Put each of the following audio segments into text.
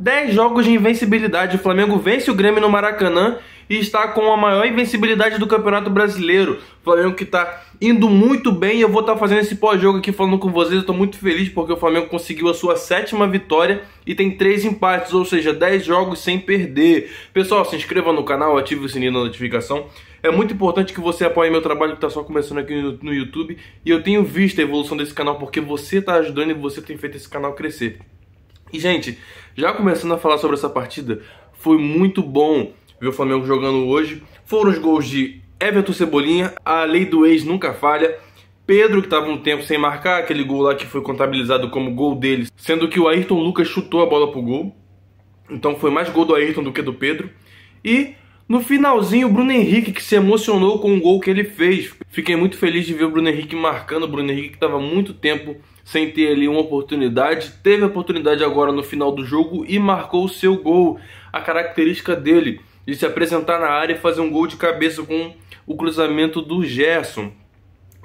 10 jogos de invencibilidade. O Flamengo vence o Grêmio no Maracanã e está com a maior invencibilidade do Campeonato Brasileiro. O Flamengo que está indo muito bem. Eu vou estar fazendo esse pós-jogo aqui falando com vocês. Eu estou muito feliz porque o Flamengo conseguiu a sua 7ª vitória e tem 3 empates, ou seja, 10 jogos sem perder. Pessoal, se inscreva no canal, ative o sininho da notificação. É muito importante que você apoie meu trabalho que está só começando aqui no YouTube. E eu tenho visto a evolução desse canal porque você está ajudando e você tem feito esse canal crescer. E, gente, já começando a falar sobre essa partida, foi muito bom ver o Flamengo jogando hoje. Foram os gols de Everton Cebolinha, a lei do ex nunca falha. Pedro, que estava um tempo sem marcar, aquele gol lá que foi contabilizado como gol dele, sendo que o Ayrton Lucas chutou a bola pro gol. Então foi mais gol do Ayrton do que do Pedro. E no finalzinho, o Bruno Henrique, que se emocionou com o gol que ele fez. Fiquei muito feliz de ver o Bruno Henrique marcando. O Bruno Henrique que estava muito tempo sem ter ali uma oportunidade. Teve a oportunidade agora no final do jogo e marcou o seu gol. A característica dele de se apresentar na área e fazer um gol de cabeça com o cruzamento do Gerson.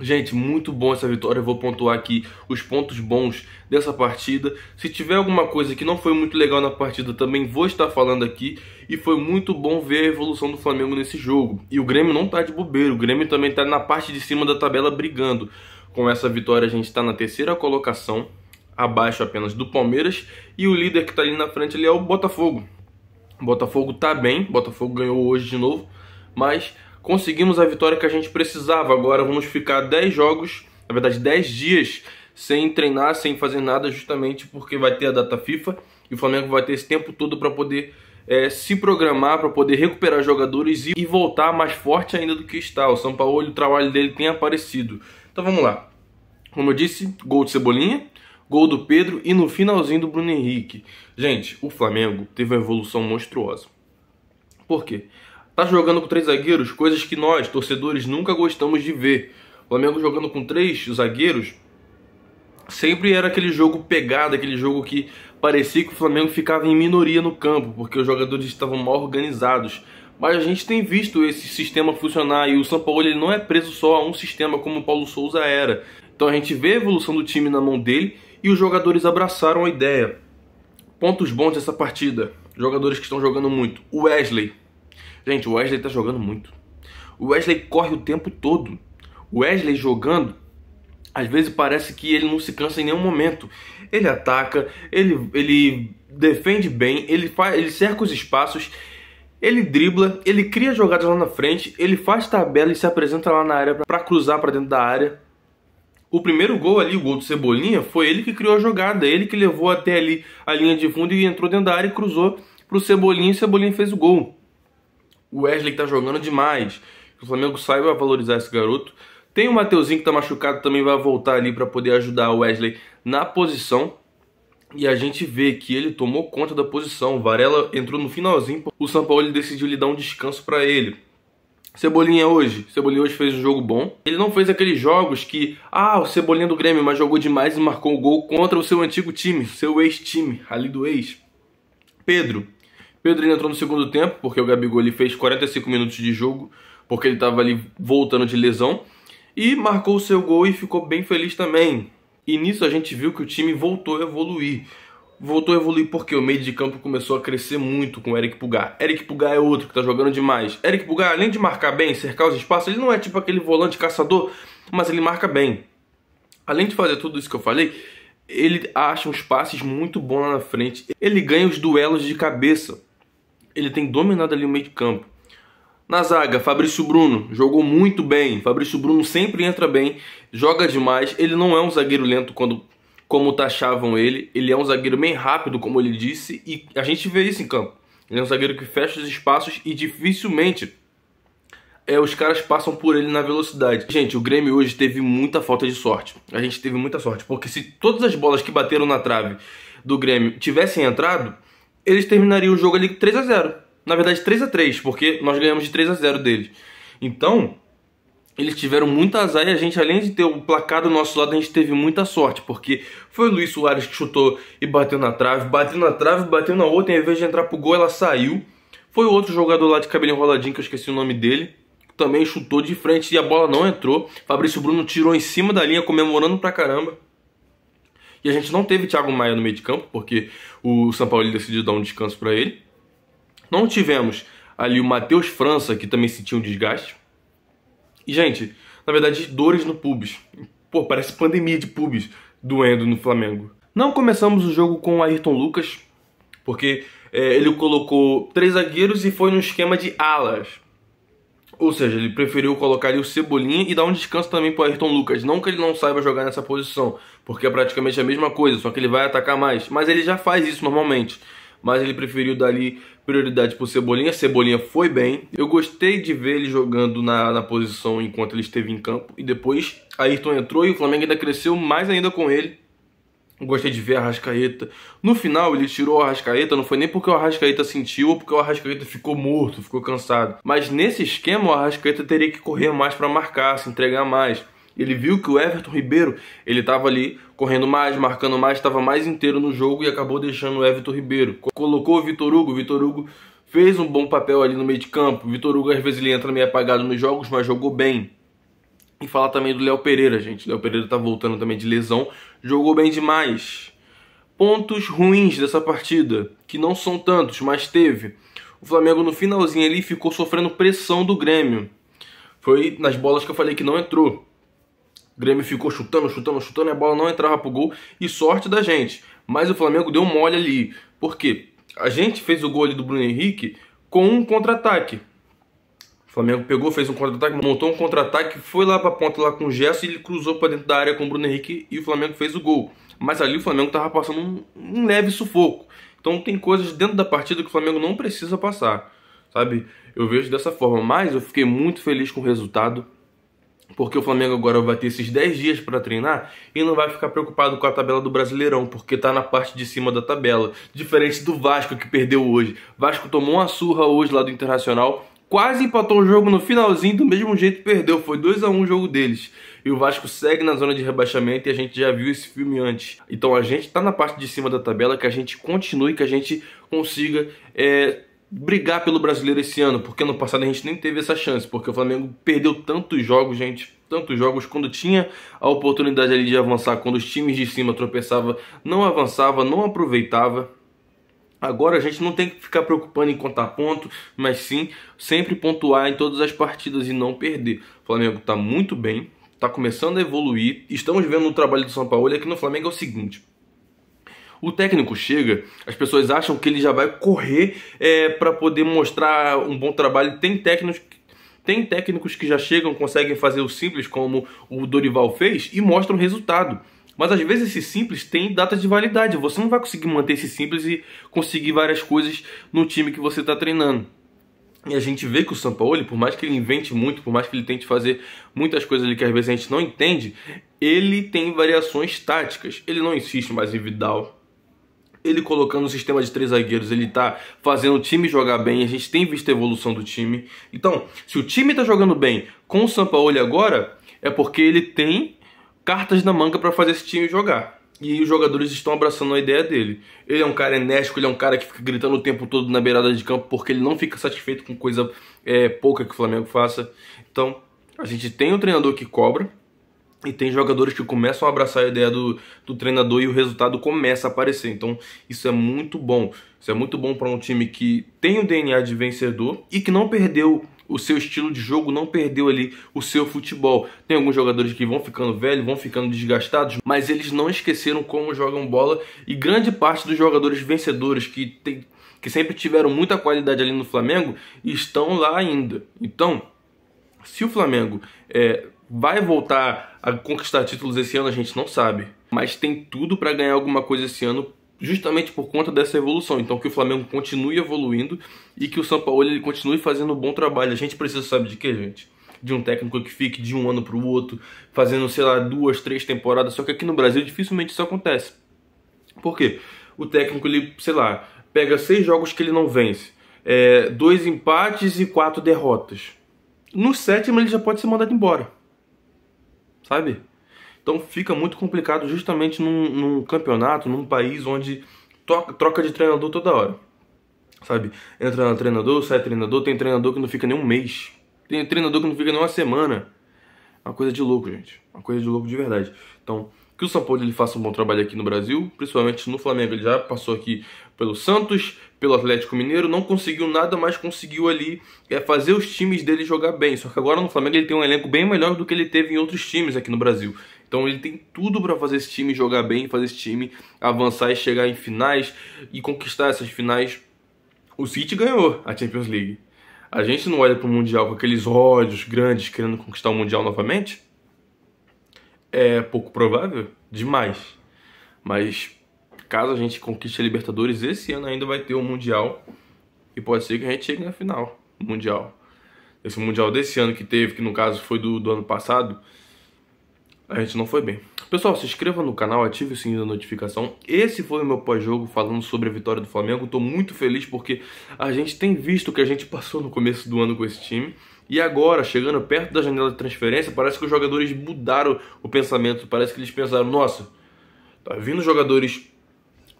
Gente, muito bom essa vitória. Eu vou pontuar aqui os pontos bons dessa partida. Se tiver alguma coisa que não foi muito legal na partida, também vou estar falando aqui. E foi muito bom ver a evolução do Flamengo nesse jogo. E o Grêmio não tá de bobeira. O Grêmio também tá na parte de cima da tabela brigando. Com essa vitória a gente está na 3ª colocação, abaixo apenas do Palmeiras. E o líder que está ali na frente ali é o Botafogo. O Botafogo tá bem, o Botafogo ganhou hoje de novo, mas conseguimos a vitória que a gente precisava. Agora vamos ficar 10 jogos, na verdade 10 dias, sem treinar, sem fazer nada, justamente porque vai ter a data FIFA. E o Flamengo vai ter esse tempo todo para poder se programar, para poder recuperar jogadores e voltar mais forte ainda do que está. O Sampaoli, o trabalho dele tem aparecido. Então vamos lá. Como eu disse, gol de Cebolinha, gol do Pedro e no finalzinho do Bruno Henrique. Gente, o Flamengo teve uma evolução monstruosa. Por quê? Tá jogando com 3 zagueiros, coisas que nós, torcedores, nunca gostamos de ver. O Flamengo jogando com 3 zagueiros sempre era aquele jogo pegado, aquele jogo que parecia que o Flamengo ficava em minoria no campo, porque os jogadores estavam mal organizados. Mas a gente tem visto esse sistema funcionar e o Sampaoli ele não é preso só a um sistema como o Paulo Souza era. Então a gente vê a evolução do time na mão dele e os jogadores abraçaram a ideia. Pontos bons dessa partida. Jogadores que estão jogando muito. O Wesley. Gente, o Wesley tá jogando muito. O Wesley corre o tempo todo. O Wesley jogando, às vezes parece que ele não se cansa em nenhum momento. Ele ataca, ele defende bem, ele cerca os espaços, ele dribla, ele cria jogadas lá na frente, ele faz tabela e se apresenta lá na área para cruzar para dentro da área. O primeiro gol ali, o gol do Cebolinha, foi ele que criou a jogada, ele que levou até ali a linha de fundo e entrou dentro da área e cruzou pro Cebolinha e o Cebolinha fez o gol. O Wesley tá jogando demais. O Flamengo saiba valorizar esse garoto. Tem o Mateuzinho que tá machucado, também vai voltar ali para poder ajudar o Wesley na posição. E a gente vê que ele tomou conta da posição. O Varela entrou no finalzinho, o Sampaoli decidiu lhe dar um descanso para ele. Cebolinha hoje fez um jogo bom. Ele não fez aqueles jogos que, o Cebolinha do Grêmio, mas jogou demais e marcou o gol contra o seu antigo time, seu ex-time, ali do ex. Pedro ele entrou no segundo tempo, porque o Gabigol ele fez 45 minutos de jogo, porque ele estava ali voltando de lesão, e marcou o seu gol e ficou bem feliz também. E nisso a gente viu que o time voltou a evoluir. Voltou a evoluir porque o meio de campo começou a crescer muito com o Eric Pulgar. Eric Pulgar é outro que tá jogando demais. Eric Pulgar, além de marcar bem, cercar os espaços, ele não é tipo aquele volante caçador, mas ele marca bem. Além de fazer tudo isso que eu falei, ele acha uns passes muito bons lá na frente. Ele ganha os duelos de cabeça. Ele tem dominado ali o meio de campo. Na zaga, Fabrício Bruno jogou muito bem. Fabrício Bruno sempre entra bem, joga demais. Ele não é um zagueiro lento como taxavam ele. Ele é um zagueiro bem rápido, como ele disse, e a gente vê isso em campo. Ele é um zagueiro que fecha os espaços e dificilmente os caras passam por ele na velocidade. Gente, o Grêmio hoje teve muita falta de sorte. A gente teve muita sorte, porque se todas as bolas que bateram na trave do Grêmio tivessem entrado, eles terminariam o jogo ali 3-0. Na verdade 3-3, porque nós ganhamos de 3-0 deles. Então, eles tiveram muito azar e a gente, além de ter o placar do nosso lado, a gente teve muita sorte, porque foi o Luis Soares que chutou e bateu na trave, bateu na outra, e ao invés de entrar pro gol, ela saiu. Foi o outro jogador lá de cabelo enroladinho, que eu esqueci o nome dele, que também chutou de frente e a bola não entrou. Fabrício Bruno tirou em cima da linha, comemorando pra caramba. E a gente não teve Thiago Maia no meio de campo, porque o São Paulo decidiu dar um descanso para ele. Não tivemos ali o Matheus França, que também sentiu um desgaste. E, gente, na verdade, dores no pubis. Pô, parece pandemia de pubis doendo no Flamengo. Não começamos o jogo com o Ayrton Lucas, porque ele colocou 3 zagueiros e foi no esquema de alas. Ou seja, ele preferiu colocar ali o Cebolinha e dar um descanso também para o Ayrton Lucas. Não que ele não saiba jogar nessa posição, porque é praticamente a mesma coisa, só que ele vai atacar mais. Mas ele já faz isso normalmente. Mas ele preferiu dar ali prioridade para o Cebolinha. Cebolinha foi bem. Eu gostei de ver ele jogando na posição enquanto ele esteve em campo. E depois Ayrton entrou e o Flamengo ainda cresceu mais ainda com ele. Gostei de ver a Arrascaeta. No final ele tirou o Arrascaeta, não foi nem porque o Arrascaeta sentiu ou porque o Arrascaeta ficou morto, ficou cansado. Mas nesse esquema o Arrascaeta teria que correr mais para marcar, se entregar mais. Ele viu que o Everton Ribeiro, ele estava ali correndo mais, marcando mais, estava mais inteiro no jogo e acabou deixando o Everton Ribeiro. Colocou o Vitor Hugo fez um bom papel ali no meio de campo. O Vitor Hugo às vezes ele entra meio apagado nos jogos, mas jogou bem. E falar também do Léo Pereira, gente. Léo Pereira tá voltando também de lesão. Jogou bem demais. Pontos ruins dessa partida, que não são tantos, mas teve. O Flamengo no finalzinho ali ficou sofrendo pressão do Grêmio. Foi nas bolas que eu falei que não entrou. O Grêmio ficou chutando e a bola não entrava pro gol. E sorte da gente. Mas o Flamengo deu mole ali. Por quê? A gente fez o gol ali do Bruno Henrique com um contra-ataque. O Flamengo pegou, fez um contra-ataque, montou um contra-ataque, foi lá pra ponta lá com o Gerson e ele cruzou pra dentro da área com o Bruno Henrique e o Flamengo fez o gol. Mas ali o Flamengo tava passando um leve sufoco. Então tem coisas dentro da partida que o Flamengo não precisa passar, sabe? Eu vejo dessa forma, mas eu fiquei muito feliz com o resultado, porque o Flamengo agora vai ter esses 10 dias para treinar e não vai ficar preocupado com a tabela do Brasileirão, porque tá na parte de cima da tabela. Diferente do Vasco, que perdeu hoje. Vasco tomou uma surra hoje lá do Internacional, quase empatou o jogo no finalzinho, do mesmo jeito perdeu. Foi 2-1 o jogo deles. E o Vasco segue na zona de rebaixamento e a gente já viu esse filme antes. Então a gente tá na parte de cima da tabela, que a gente continue, que a gente consiga brigar pelo Brasileiro esse ano. Porque no passado a gente nem teve essa chance, porque o Flamengo perdeu tantos jogos, gente. Tantos jogos, quando tinha a oportunidade ali de avançar, quando os times de cima tropeçavam, não avançava, não aproveitava. Agora a gente não tem que ficar preocupando em contar ponto, mas sim sempre pontuar em todas as partidas e não perder. O Flamengo está muito bem, está começando a evoluir. Estamos vendo no trabalho do São Paulo. E aqui no Flamengo é o seguinte: o técnico chega, as pessoas acham que ele já vai correr para poder mostrar um bom trabalho. Tem técnicos que já chegam, conseguem fazer o simples, como o Dorival fez, e mostram resultado. Mas às vezes esse simples tem data de validade. Você não vai conseguir manter esse simples e conseguir várias coisas no time que você está treinando. E a gente vê que o São Paulo, por mais que ele invente muito, por mais que ele tente fazer muitas coisas ali que às vezes a gente não entende, ele tem variações táticas. Ele não insiste mais em Vidal. Ele colocando o sistema de 3 zagueiros, ele tá fazendo o time jogar bem. A gente tem visto a evolução do time. Então, se o time tá jogando bem com o São Paulo agora, é porque ele tem cartas na manga para fazer esse time jogar. E os jogadores estão abraçando a ideia dele. Ele é um cara enérgico, ele é um cara que fica gritando o tempo todo na beirada de campo, porque ele não fica satisfeito com coisa pouca que o Flamengo faça. Então, a gente tem um treinador que cobra e tem jogadores que começam a abraçar a ideia do treinador e o resultado começa a aparecer. Então, isso é muito bom. Isso é muito bom para um time que tem o DNA de vencedor e que não perdeu o seu estilo de jogo, não perdeu ali o seu futebol. Tem alguns jogadores que vão ficando velhos, vão ficando desgastados, mas eles não esqueceram como jogam bola, e grande parte dos jogadores vencedores que sempre tiveram muita qualidade ali no Flamengo estão lá ainda. Então, se o Flamengo vai voltar a conquistar títulos esse ano, a gente não sabe, mas tem tudo para ganhar alguma coisa esse ano, justamente por conta dessa evolução. Então que o Flamengo continue evoluindo e que o São Paulo ele continue fazendo um bom trabalho. A gente precisa, sabe de quê, gente? De um técnico que fique de um ano para o outro, fazendo, sei lá, 2, 3 temporadas. Só que aqui no Brasil dificilmente isso acontece. Por quê? O técnico, ele, sei lá, pega 6 jogos que ele não vence, 2 empates e 4 derrotas. No 7º ele já pode ser mandado embora, sabe? Então fica muito complicado justamente num campeonato, num país onde troca de treinador toda hora, sabe? Entra treinador, sai treinador, tem treinador que não fica nem um mês, tem treinador que não fica nem uma semana. Uma coisa de louco, gente. Uma coisa de louco de verdade. Então Que o Sampaoli ele faça um bom trabalho aqui no Brasil, principalmente no Flamengo. Ele já passou aqui pelo Santos, pelo Atlético Mineiro, não conseguiu nada, mas conseguiu ali fazer os times dele jogar bem. Só que agora no Flamengo ele tem um elenco bem melhor do que ele teve em outros times aqui no Brasil. Então ele tem tudo para fazer esse time jogar bem, fazer esse time avançar e chegar em finais e conquistar essas finais. O City ganhou a Champions League. A gente não olha para o Mundial com aqueles olhos grandes querendo conquistar o Mundial novamente? É pouco provável? Demais. Mas caso a gente conquiste a Libertadores, esse ano ainda vai ter o Mundial. E pode ser que a gente chegue na final Mundial. Esse Mundial desse ano que teve, que no caso foi do ano passado, a gente não foi bem. Pessoal, se inscreva no canal, ative o sininho da notificação. Esse foi o meu pós-jogo falando sobre a vitória do Flamengo. Estou muito feliz porque a gente tem visto o que a gente passou no começo do ano com esse time. E agora, chegando perto da janela de transferência, parece que os jogadores mudaram o pensamento. Parece que eles pensaram, nossa, tá vindo jogadores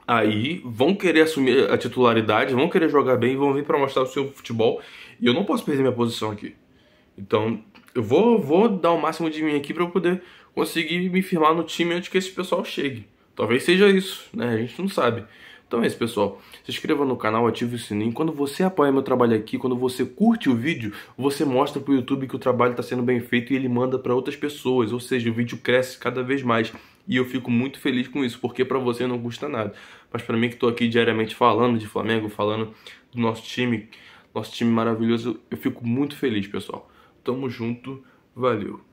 aí, vão querer assumir a titularidade, vão querer jogar bem, vão vir para mostrar o seu futebol. E eu não posso perder minha posição aqui. Então, eu vou dar o máximo de mim aqui para eu poder conseguir me firmar no time antes que esse pessoal chegue. Talvez seja isso, né? A gente não sabe. Então é isso, pessoal. Se inscreva no canal, ative o sininho. Quando você apoia meu trabalho aqui, quando você curte o vídeo, você mostra pro YouTube que o trabalho está sendo bem feito e ele manda para outras pessoas. Ou seja, o vídeo cresce cada vez mais. E eu fico muito feliz com isso, porque para você não custa nada. Mas para mim que estou aqui diariamente falando de Flamengo, falando do nosso time maravilhoso, eu fico muito feliz, pessoal. Tamo junto, valeu.